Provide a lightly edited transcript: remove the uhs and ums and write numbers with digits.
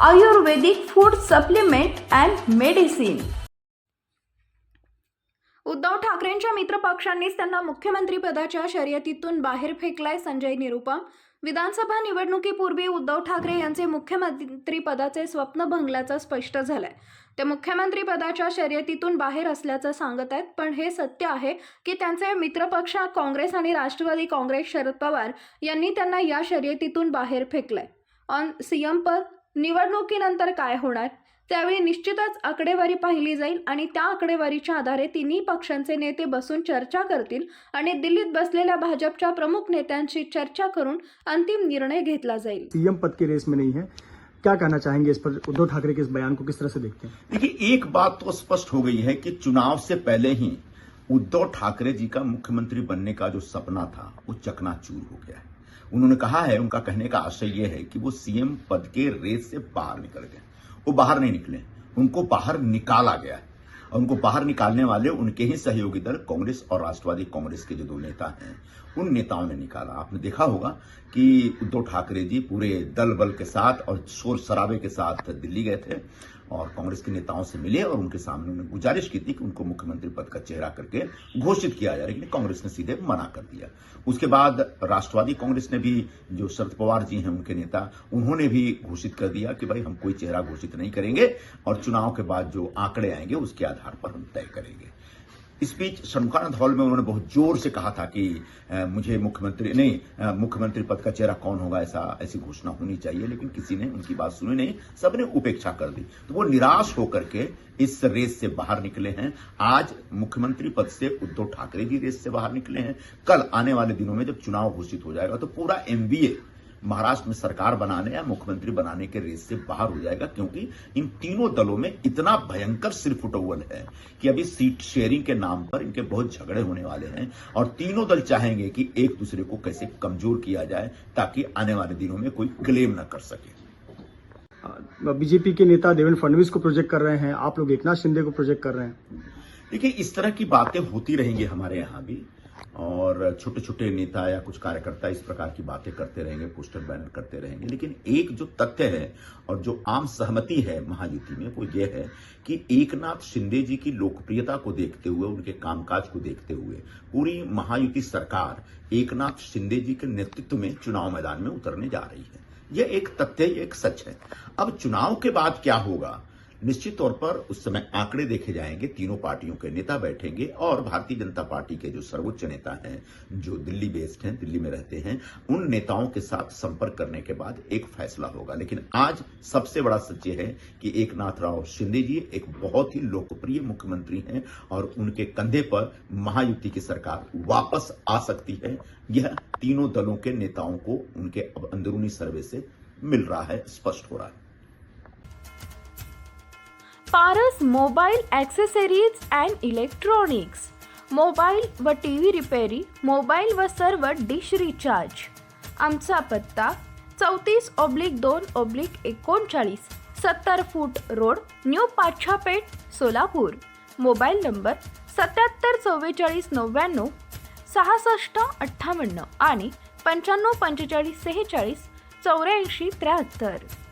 Ayurvedic food supplement and medicine. Uddhav ठाकरेंच्या मित्रपक्षांनीच त्यांना मुख्यमंत्रीपदाच्या शर्यतीतून बाहेर फेकलाय. संजय निरुपम. विधानसभा निवडणुकीपूर्वी उद्धव ठाकरे यांचे मुख्यमंत्रीपदाचे स्वप्न भंगल्याचं स्पष्ट झालंय. ते मुख्यमंत्रीपदाच्या शर्यतीतून बाहेर असल्याचं सांगत आहेत, पण हे सत्य आहे की त्यांचे मित्रपक्ष काँग्रेस आणि राष्ट्रवादी काँग्रेस शरद पवार यांनी त्यांना या शर्यतीतून बाहेर फेकलंय. ऑन सीएम पद निवडणुकीनंतर काय होणार, त्यावेळी निश्चितच आकडेवारी पाहिली जाईल आणि त्या आकडेवारीच्या आधारे तिन्ही पक्षांचे नेते बसून चर्चा करतील आणि दिल्लीत बसलेल्या भाजपच्या प्रमुख नेत्यांशी चर्चा करून अंतिम निर्णय घेतला जाईल. सीएम पद की रेस में नहीं है, क्या कहना चाहेंगे इस पर? उद्धव ठाकरे के इस बयान को किस तरह से देखते हैं? देखिए, एक बात तो स्पष्ट हो गई है कि चुनाव से पहले ही उद्धव ठाकरे जी का मुख्यमंत्री बनने का जो सपना था वो चकनाचूर हो गया है। उन्होंने कहा है, उनका कहने का आशय ये है कि वो सीएम पद के रेस से बाहर निकल गए। वो बाहर नहीं निकले, उनको बाहर निकाला गया है और उनको बाहर निकालने वाले उनके ही सहयोगी दल कांग्रेस और राष्ट्रवादी कांग्रेस के जो दो नेता हैं, उन नेताओं ने निकाला। आपने देखा होगा कि उद्धव ठाकरे जी पूरे दल बल के साथ और शोर शराबे के साथ दिल्ली गए थे और कांग्रेस के नेताओं से मिले और उनके सामने उन्होंने गुजारिश की थी कि उनको मुख्यमंत्री पद का चेहरा करके घोषित किया जाए, लेकिन कांग्रेस ने सीधे मना कर दिया। उसके बाद राष्ट्रवादी कांग्रेस ने भी, जो शरद पवार जी हैं उनके नेता, उन्होंने भी घोषित कर दिया कि भाई हम कोई चेहरा घोषित नहीं करेंगे और चुनाव के बाद जो आंकड़े आएंगे उसके आधार पर हम तय करेंगे। इस बीच शंकानंद हॉल में उन्होंने बहुत जोर से कहा था कि मुझे मुख्यमंत्री पद का चेहरा कौन होगा, ऐसी घोषणा होनी चाहिए, लेकिन किसी ने उनकी बात सुनी नहीं, सबने उपेक्षा कर दी। तो वो निराश होकर के इस रेस से बाहर निकले हैं। आज मुख्यमंत्री पद से उद्धव ठाकरे जी रेस से बाहर निकले हैं। कल आने वाले दिनों में जब चुनाव घोषित हो जाएगा तो पूरा एमवीए महाराष्ट्र में सरकार बनाने या मुख्यमंत्री बनाने के रेस से बाहर हो जाएगा, क्योंकि इन तीनों दलों में इतना भयंकर सिरफुटौल है कि अभी सीट शेयरिंग के नाम पर इनके बहुत झगड़े होने वाले हैं और तीनों दल चाहेंगे कि एक दूसरे को कैसे कमजोर किया जाए ताकि आने वाले दिनों में कोई क्लेम न कर सके। बीजेपी के नेता देवेंद्र फडणवीस को प्रोजेक्ट कर रहे हैं, आप लोग एकनाथ शिंदे को प्रोजेक्ट कर रहे हैं। देखिए, इस तरह की बातें होती रहेंगी हमारे यहाँ भी और छोटे छोटे नेता या कुछ कार्यकर्ता इस प्रकार की बातें करते रहेंगे, पोस्टर बैनर करते रहेंगे, लेकिन एक जो तथ्य है और जो आम सहमति है महायुति में वो ये है कि एकनाथ शिंदे जी की लोकप्रियता को देखते हुए, उनके कामकाज को देखते हुए पूरी महायुति सरकार एकनाथ शिंदे जी के नेतृत्व में चुनाव मैदान में उतरने जा रही है। यह एक तथ्य, एक सच है। अब चुनाव के बाद क्या होगा, निश्चित तौर पर उस समय आंकड़े देखे जाएंगे, तीनों पार्टियों के नेता बैठेंगे और भारतीय जनता पार्टी के जो सर्वोच्च नेता हैं, जो दिल्ली बेस्ड हैं, दिल्ली में रहते हैं, उन नेताओं के साथ संपर्क करने के बाद एक फैसला होगा। लेकिन आज सबसे बड़ा सच ये है कि एकनाथ राव शिंदे जी एक बहुत ही लोकप्रिय मुख्यमंत्री हैं और उनके कंधे पर महायुति की सरकार वापस आ सकती है। यह तीनों दलों के नेताओं को उनके अंदरूनी सर्वे से मिल रहा है, स्पष्ट हो रहा है। Paras mobile accessories and electronics, mobile व टीव्ही रिपेरी, मोबाईल व सर्व डिश रिचार्ज. आमचा पत्ता 34/2/39 70 foot road, new Pachhapeth, Solapur. Mobile number 774499 6658 आणि 954546 8473.